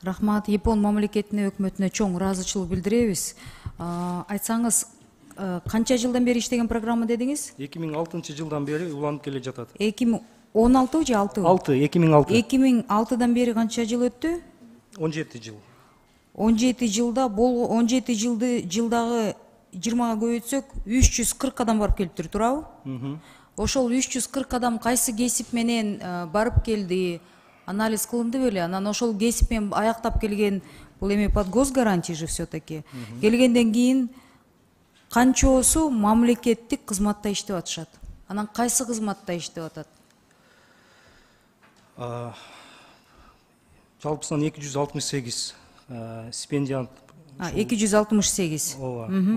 Рахмат. Япон мамлекетине өкмөтүнө чоң ыраазычылык билдиребиз. Айтсаңыз, канча жылдан бери иштеген программа дедиңиз? 2006 жылдан бери уланып келе жатат. 2016 же 6? 2006. 2006-дан бери канча жыл өттү? 17 жыл. 17 жылда 17 жылдагы 20-га көбөйтсөк 340 адам барып келиптир, туурабы? Ошол 340 адам кайсы кесип менен барып келди? Анализ кылынды беле? Анан ошол кесип менен аяктап келген, бул эми под госгарантия же все-таки. Келгенден кийин канчоосу мамлекеттик кызматта иштеп атышат? Анан кайсы кызматта иштеп атат? Жалпысынан 268 стипендиант. 268.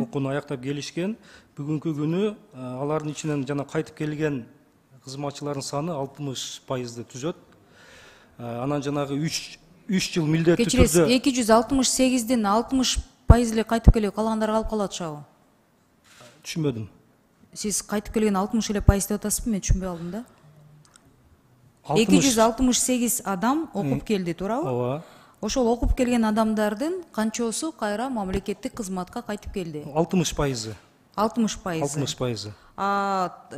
Окууну аяктап келишкен. Бүгүнкү күнү алардын ичинен жана кайтып келген кызматчылардын саны 60%-ды түзөт. Анан жанагы 3 жыл милдеттүү түрдө 268ден 60% эле кайтып келип, калгандары калып калат шабы? Түшүнбөдүм. Сиз кайтып келген 60 эле пайыз деп атасызбы? Мен түшүнбөй калдым да. 268 адам окуп келди, туурабы? Ооба. Ошол окуп келген адамдардын канчоосу кайра мамлекеттик кызматка кайтып келди? 60%. 60%.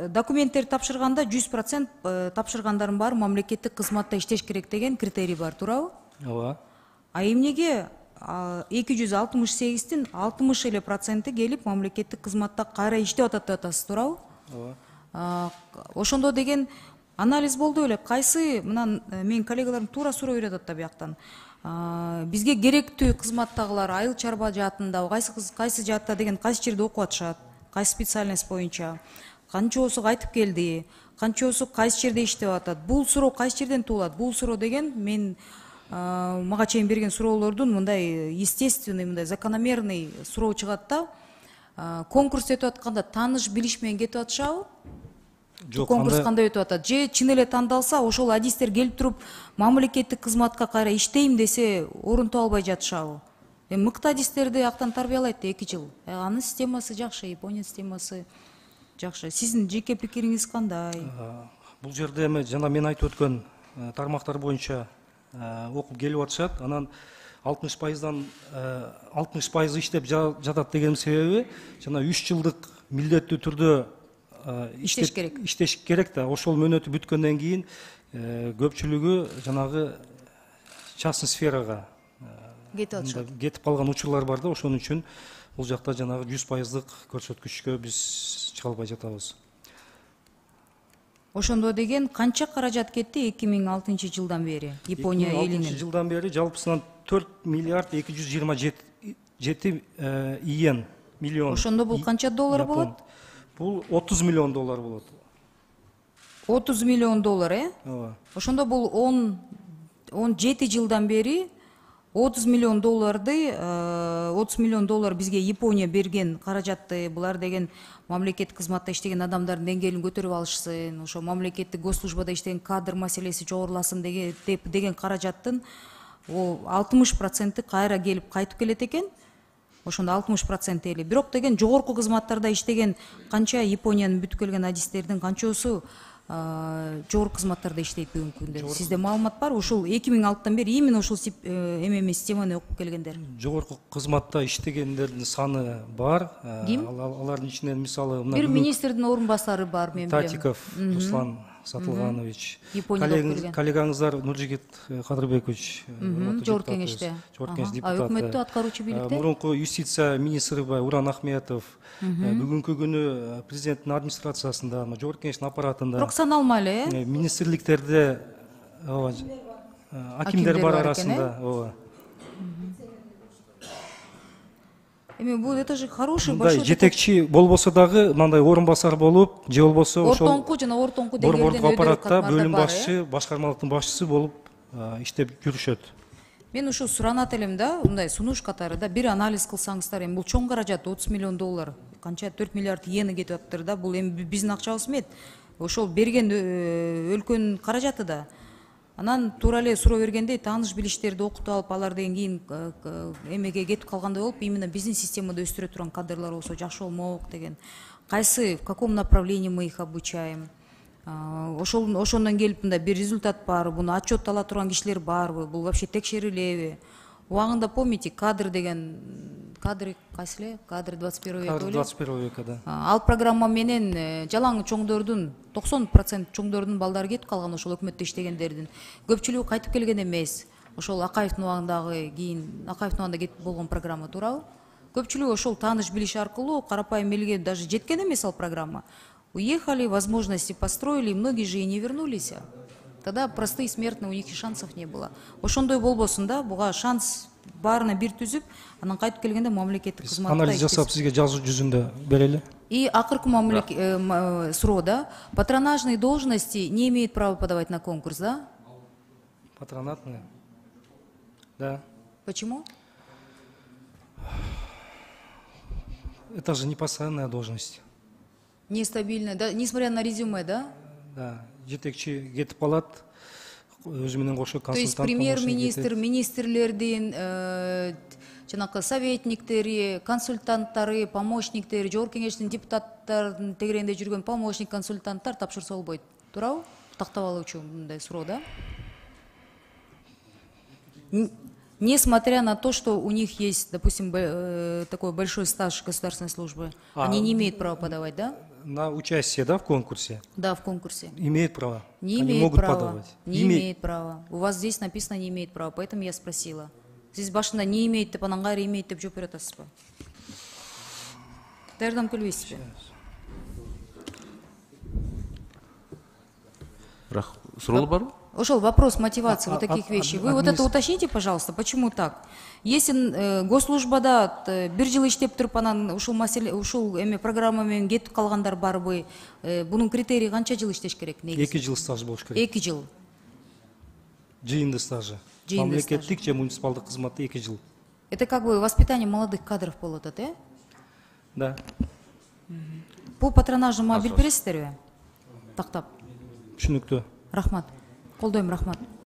Документтер тапшырганда 100% тапшыргандардын баары мамлекеттик кызматта иштеш керек деген критерий бар, туурабы? Ооба. Эмнеге 268дин 60 эле проценти келип мамлекеттик кызматта кайра иштеп атат деп атасыз, туурабы? Ооба. Ошондо деген анализ болду беле? Кайсы, мына менин коллегаларым туура суроо берип атат да бияктан. Бизге керектүү кызматтагылар айыл чарба жаатында, кайсы жаатта деген кайсы жерде окуп атышат? Кайсы специальность боюнча? Канчоосу кайтып келди? Канчоосу кайсы жерде иштеп атат? Бул суроо кайсы жерден туулат? Бул суроо деген мен мага чейин берген суроолордун мындай естественный, мындай закономерный суроо чыгат да. Конкурс өтүп атканда тааныш билиш менен кетип атышабы? Жок, конкурс кандай өтүп атат? Же чын эле тандалса, ошол адистер келип туруп мамлекеттик кызматка кайра иштейм десе, орун таба албай жатышабы? Мыкты адистерди актан тарбиялайт 2 жыл. Анын системасы жакшы, Япония системасы жакшы. Сиздин жеке пикириңиз кандай? Бул жерде эми жана мен айтып өткөн тармактар боюнча окуп келип атышат. Анан 60%дан 60% иштеп жатат деген себеби жана 3 жылдык милдеттүү түрдө иштеш керек да. Ошол мөөнөтү бүткөндөн кийин көпчүлүгү жанагы частный сферага кетип калган учурлар бар да. Ошон үчүн бул жакта жанагы 100%дык көрсөткүчкө биз чыга албай жатабыз. Ошондо деген канча каражат кетти 2006 жылдан бери Япония элинин? 2006 жылдан бери жалпысынан 4 миллиард 227 иен миллион. Ошондо бул канча доллар болот? Бул 30 миллион доллар болот. 30 миллион доллар, Ооба. Ошондо бул 17 жылдан бери 30 миллион долларды, 30 миллион доллар бизге Япония берген каражатты, булар деген мамлекеттик кызматта иштеген адамдардын деңгээлин көтөрүп алышсын, ошо мамлекеттик госслужбада иштеген кадр маселеси жогоруласын деген каражаттын 60% кайра келип кайтып келет экен. Ошондо 60% эле. Бирок деген жогорку кызматтарда иштеген канча Япониянын бүтүп келген адистердин канчоосу жогорку кызматтарда иштейт бүгүнкү күндө? Сизде маалымат бар? Ушул 2006-тан бери именно ушул системаны окуп келгендер. Жогорку кызматта иштегендердин саны бар. Ким? Алардын ичинен мисалы Бир министрдин орун басары бар, мен билем. Татиков Руслан Сатылганович. Японияда Коллегаңыздар Нуржигит Кадырбекович. Жогорку кеңеште. Жогорку кеңеш депутаты. Өкмөттө аткаруучу бийликте? Мурунку юстиция министри Уран Ахметов. Бүгүнкү күнү президенттин администрациясында, жогорку кеңештин аппаратында. Бирок саналмай эле, министрликтерде акимдер бар арасында. Эми бул это же хороший большой жетекчи болбосо дагы мындай орун басар болуп, же болбосо ошол ортоңку жана ортоңку деңгээлден аппаратта бөлүм башчы, башкармалыктын башчысы болуп иштеп жүрүшөт. Мен ушу суранат элем да, мындай сунуш катары да бир анализ кылсаңыздар, эми бул чоң каражат 30 миллион доллар, канча 4 миллиард иени кетип атыптыр да, бул эми биздин акчабыз эмес. Ошол берген өлкөнүн каражаты да. Анан туура эле суроо бергендей, тааныш билиштерди окутуп алып, алардан кийин эмеге кетип калгандай болуп, именно биздин системада өстүрө турган кадрлар болсо жакшы болмок деген. Кайсы, в каком направлении мы их обучаем? Ошондон келип мындай бир результат барбы, буну отчет ала турган кишилер барбы, бул вообще текшерилеби? Убагында помните, кадр деген, кадры кайсы эле? Кадры 21 век Кадр эле? 21 века, да. Ал программа менен жалаң чоңдордун 90% чоңдордун балдары кетип калган, ошол өкмөттө иштегендердин. Көпчүлүгү кайтып келген эмес. Ошол Акаевдин убагындагы кийин Акаевдин убагында кетип болгон программа туурабы? Көпчүлүгү ошол тааныш билиш аркылуу карапайым элге даже жеткен эмес ал программа. Уехали, возможности построили, многие же и не вернулись. Тогда простые смертные, у них и шансов не было. Ошондой болбосун да, буга шанс баарына бир түзүп, анан кайтып келгенде мамлекеттик кызматта Анализ жасап сизге жазуу жүзүндө берели. И акыркы суроо, да, патронажные должности не имеют права подавать на конкурс, да? Патронатные. Да. Почему? Это же не постоянная должность. Нестабильно, да, несмотря на резюме, да? Да. Жетекчи кетип калат, өзү менен кошо консультант. То есть премьер-министр, министрлердин, жанакы советниктери, консультанттары, помощниктери, жогорку кеңештин депутаттарын тегерегинде жүргөн помощник консультанттар тапшырса болбойт. Туурабы? Тактап алуучу мындай суроо, да? Несмотря на то, что у них есть, допустим, такой большой стаж государственной службы, они не имеют права подавать, да? На участие, да, в конкурсе? Да, в конкурсе. Имеет право? Не Они имеет могут права. подавать? Не имеет права. У вас здесь написано не имеет права, поэтому я спросила. Здесь башында не имеет деп анан кайра имеет деп жооп берип атасызбы? Даярдам келбейсизби? Суроолор барбы? Ошол вопрос мотивации вот таких вещей. Вы вот это уточните, пожалуйста, почему так? Если госслужбада бир жыл иштеп туруп анан ушул маселе, ушул эме программа менен кетип калгандар барбы? Бунун критерийи канча жыл иштеш керек негизи? 2 жыл стаж болуш керек. 2 жыл. Жыйынды стажы. Жыйынды стаж. Мамлекеттик же муниципалдык кызматта 2 жыл. Это как бы воспитание молодых кадров болот атат, Да. Бул патронажный билип бересиздерби? Тактап. Түшүнүктүү. Рахмат. Колдойм, рахмат.